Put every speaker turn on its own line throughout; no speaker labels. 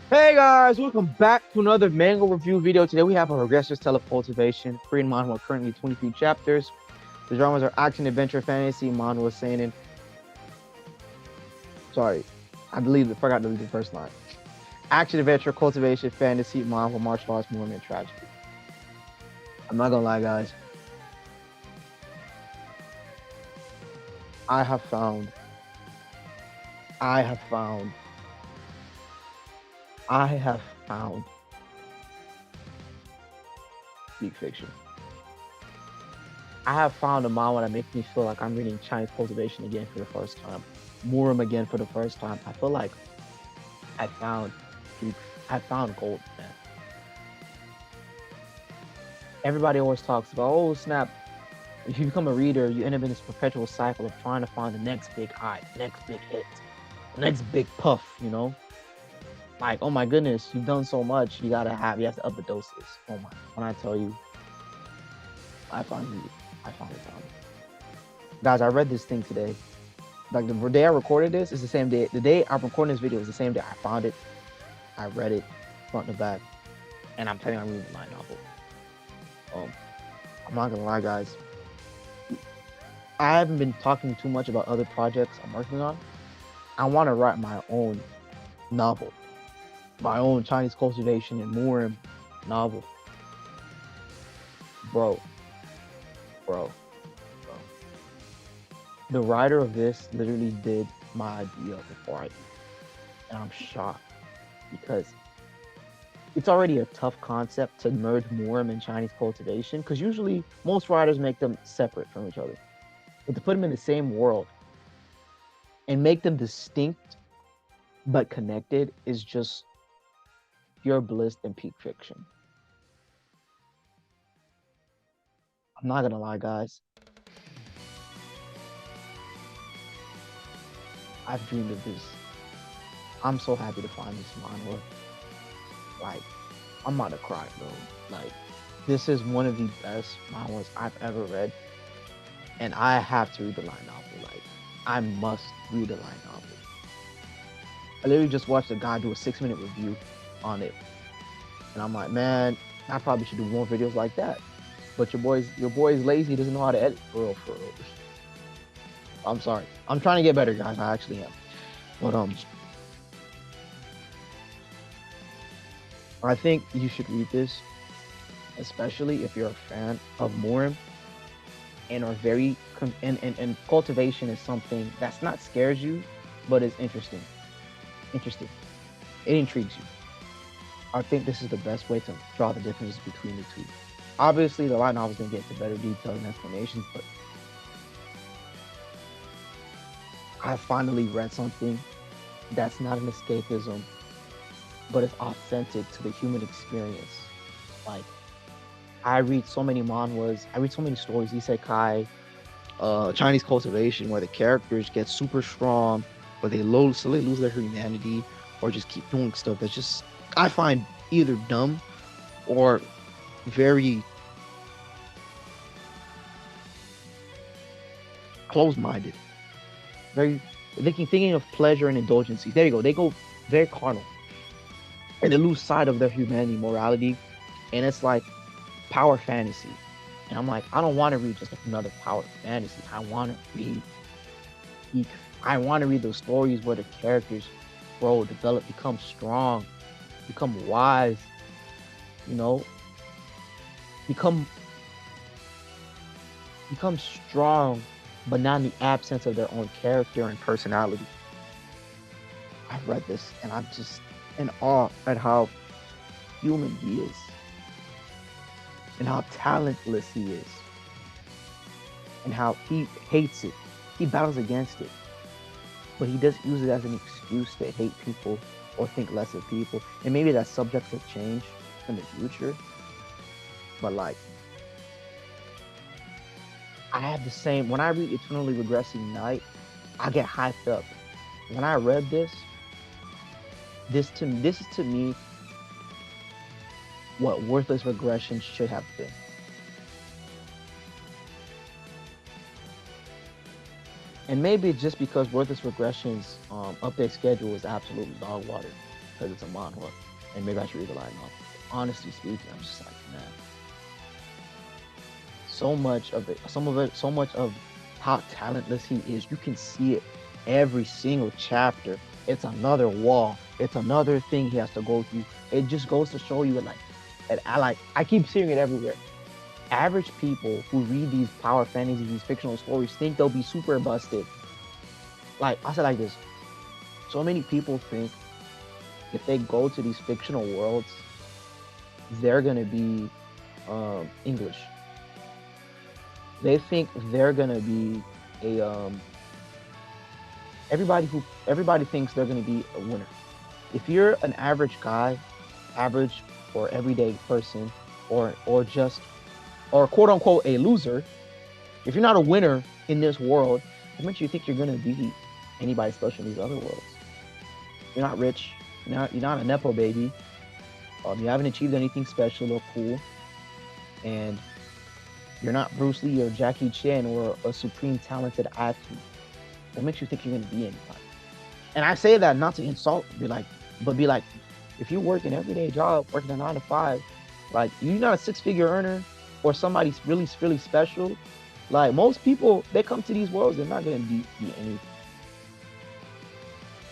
Hey guys, welcome back to another manga review video. Today we have a Regressor Tale of Cultivation, Korean Manhwa, currently 23 chapters. The genres are action, adventure, fantasy, Manhwa, seinen. Sorry, forgot to delete the first line. Action, adventure, cultivation, fantasy, Manhwa, martial arts, movement, and tragedy. I'm not gonna lie, guys. I have found, I have found, I have found Geek Fiction. I have found a manhwa that makes me feel like I'm reading Chinese cultivation again for the first time. Murim again for the first time. I feel like I found I found gold, man. Everybody always talks about, oh snap, if you become a reader, you end up in this perpetual cycle of trying to find the next big high, the next big hit, the next big puff, you know? Like, oh my goodness, you've done so much, you have to up the doses. Oh my, when I tell you, I finally, I finally found it. Guys, I read this thing today. Like the day I recorded this is the same day. The day I'm recording this video is the same day I found it. I read it front to back, and I'm telling you, I'm reading the light novel. Um, I'm not gonna lie, guys. I haven't been talking too much about other projects I'm working on. I want to write my own novel, my own Chinese cultivation and Murim novel, bro, bro, bro. The writer of this literally did my idea before I did, and I'm shocked because it's already a tough concept to merge Murim and Chinese cultivation because usually most writers make them separate from each other. But to put them in the same world and make them distinct but connected is just pure bliss and peak fiction. I'm not gonna lie, guys. I've dreamed of this. I'm so happy to find this manhwa. Like, I'm about to cry, bro. Like, this is one of the best manhwas I've ever read, and I have to read the light novel. Like, I must read the light novel. I literally just watched a guy do a 6 minute review on it, and I'm like, man, I probably should do more videos like that. But your boy's lazy, doesn't know how to edit. For real. I'm sorry. I'm trying to get better, guys. I actually am. But I think you should read this, especially if you're a fan of Morim and are and cultivation is something that's not scares you, but is interesting. Interesting. It intrigues you. I think this is the best way to draw the differences between the two. Obviously, the light novel is going to get into better detail and explanations, but I finally read something that's not an escapism, but it's authentic to the human experience. Like, I read so many manhwas, I read so many stories, isekai, Chinese cultivation, where the characters get super strong, but slowly lose their humanity, or just keep doing stuff that's just I find either dumb or very closed-minded, very thinking of pleasure and indulgences. There you go. They go very carnal, and they lose sight of their humanity, morality, and it's like power fantasy. And I'm like, I don't want to read just another power fantasy. I want to read those stories where the characters grow, develop, become strong, become wise, you know, become strong, but not in the absence of their own character and personality. I've read this and I'm just in awe at how human he is and how talentless he is and how he hates it. He battles against it, but he does use it as an excuse to hate people or think less of people. And maybe that's subject to change in the future. But like, I have the same when I read Eternally Regressing Night, I get hyped up. When I read this is to me what worthless regression should have been. And maybe it's just because worthless regression's update schedule is absolutely dog water. because it's a manhwa, and maybe I should read the light novel. Honestly speaking, I'm just like, man, so much of it, so much of how talentless he is. You can see it every single chapter. It's another wall. It's another thing he has to go through. It just goes to show you it like, and I keep seeing it everywhere. Average people who read these power fantasies, these fictional stories, think they'll be super busted. Like I said, like this. So many people think if they go to these fictional worlds, they're gonna be English. They think they're gonna be a everybody thinks they're gonna be a winner. If you're an average guy, average or everyday person, or or quote unquote a loser, if you're not a winner in this world, what makes you think you're gonna be anybody special in these other worlds? You're not rich. You're not a nepo baby. You haven't achieved anything special or cool, and you're not Bruce Lee or Jackie Chan or a supreme talented athlete. What makes you think you're gonna be anybody? And I say that not to insult, be like, if you work an everyday job, working a 9 to 5, like you're not a 6 figure earner or somebody's really special. Like most people, they come to these worlds, they're not gonna be anything.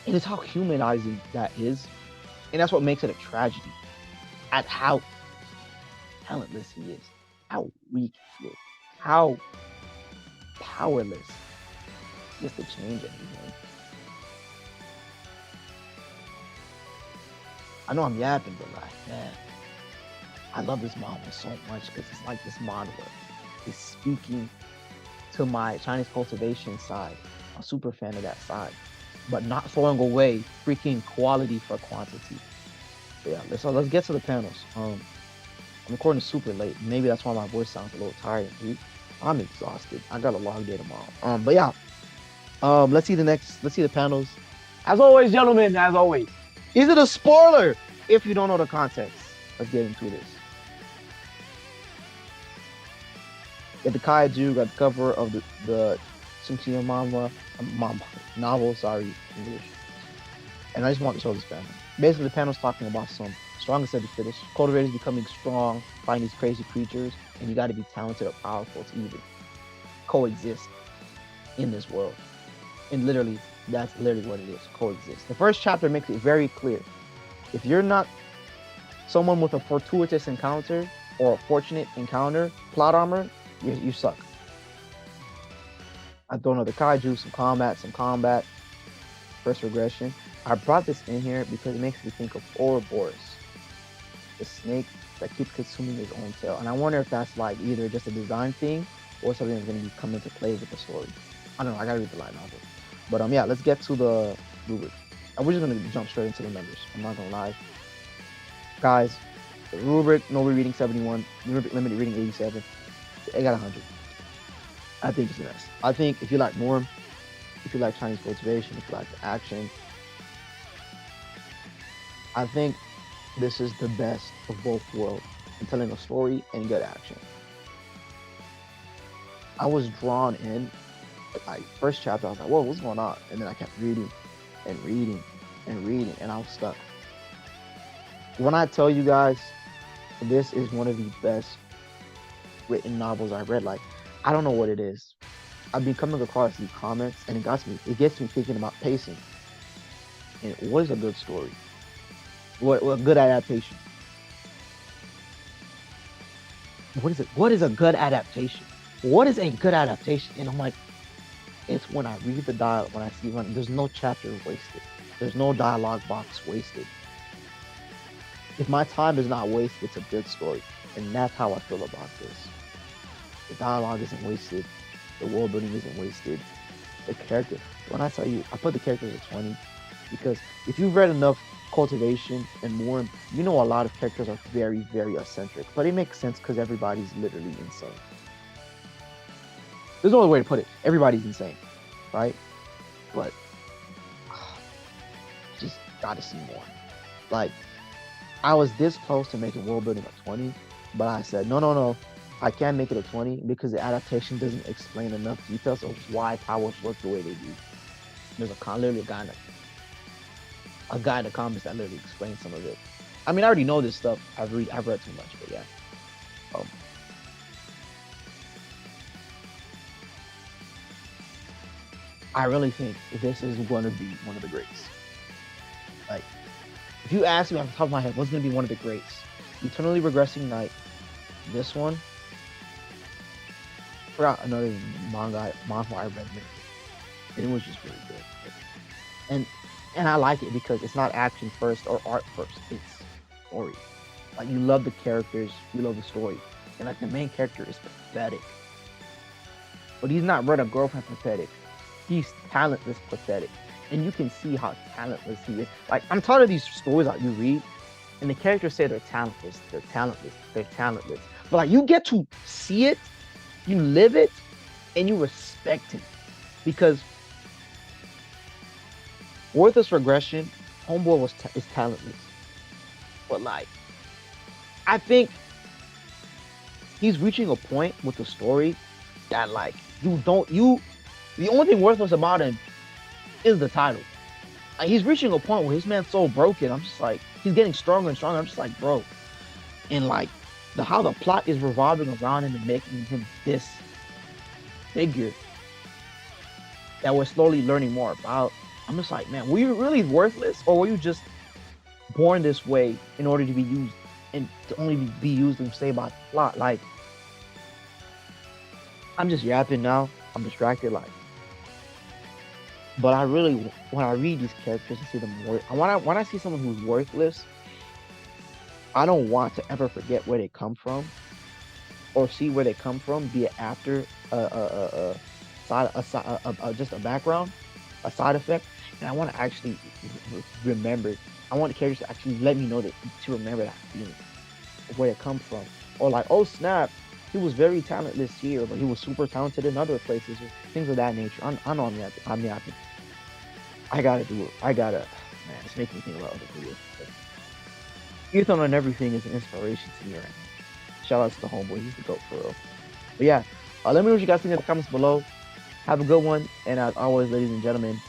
And it's how humanizing that is, and that's what makes it a tragedy. At how talentless he is, how weak he is, how powerless he is to change anything. I know I'm yapping, but like, man, I love this manga so much because it's like this manga is speaking to my Chinese cultivation side. I'm a super fan of that side, but not throwing away freaking quality for quantity. But yeah, let's get to the panels. I'm recording super late. Maybe that's why my voice sounds a little tired. I'm exhausted. I got a long day tomorrow. But yeah, let's see the panels. As always, gentlemen, as always, is it a spoiler if you don't know the context? Let's get into this. Got the kaiju, got the cover of the Sumchiya novel, sorry, English. And I just want to show this panel. Basically, the panel's talking about some strongest of the fittest, cultivators becoming strong, find these crazy creatures, and you got to be talented or powerful to even coexist in this world. And literally, that's literally what it is, coexist. The first chapter makes it very clear. If you're not someone with a fortuitous encounter or a fortunate encounter, plot armor, you suck. I throw another kaiju, some combat, first regression. I brought this in here because it makes me think of Ouroboros, the snake that keeps consuming his own tail. And I wonder if that's like either just a design thing or something that's going to be come into play with the story. I don't know. I got to read the light novel. But yeah, let's get to the rubric. And we're just going to jump straight into the numbers. I'm not going to lie. Guys, the rubric, no reading 71, rubric limited reading 87. It got 100. I think it's the best. I think if you like norm, if you like Chinese cultivation, if you like the action, I think this is the best of both worlds in telling a story and good action. I was drawn in, like first chapter, I was like, whoa, what's going on? And then I kept reading and reading and reading, and I was stuck. When I tell you guys, this is one of the best written novels I've read. Like, I don't know what it is. I've been coming across these comments, and it gets me thinking about pacing. And what is a good story? What a good adaptation? What is it? What is a good adaptation? What is a good adaptation? And I'm like, it's when I read the dialogue, when I see there's no chapter wasted. There's no dialogue box wasted. If my time is not wasted, it's a good story. And that's how I feel about this. The dialogue isn't wasted. The world building isn't wasted. The character, when I tell you, I put the characters at 20 because if you've read enough cultivation and more, you know a lot of characters are very, very eccentric. But it makes sense because everybody's literally insane. There's no other way to put it. Everybody's insane, right? But just gotta see more. Like, I was this close to making world building a 20, but I said, no, I can't make it a 20 because the adaptation doesn't explain enough details of why powers work the way they do. There's literally a guy a guy in the comments that literally explains some of it. I mean, I already know this stuff. I've read too much, but yeah. Um, I really think this is going to be one of the greats. Like, if you ask me off the top of my head, what's going to be one of the greats? Eternally Regressing Night. This one. I forgot another Manhwa I read. And it was just really good. And and I like it because it's not action first or art first. It's story. Like you love the characters, you love the story. And like the main character is pathetic. But he's not red a girlfriend pathetic. He's talentless pathetic. And you can see how talentless he is. Like I'm tired of these stories that you read, and the characters say they're talentless, they're talentless, they're talentless. But like you get to see it, you live it, and you respect it. Because worthless regression, Homeboy is talentless. But like I think he's reaching a point with the story that like you the only thing worthless about him is the title. Like he's reaching a point where his man's so broken. I'm just like he's getting stronger and stronger. I'm just like, bro. And like how the plot is revolving around him and making him this figure that we're slowly learning more about. I'm just like, man, were you really worthless, or were you just born this way in order to be used and to only be used and say about the plot? Like, I'm just yapping now. I'm distracted. Like, but I really, when I read these characters and see them when I see someone who's worthless, I don't want to ever forget where they come from or see where they come from, be it after just a background, a side effect, and I want to actually remember. I want the characters to actually let me know that to remember that feeling of where they come from, or like, oh snap, he was very talentless here, but he was super talented in other places, or things of that nature. I know I'm yapping. I gotta do it. Man, it's making me think about other videos. Ethan on everything is an inspiration to me right now. Shout out to the homeboy. He's the GOAT for real. But yeah, let me know what you guys think in the comments below. Have a good one. And as always, ladies and gentlemen,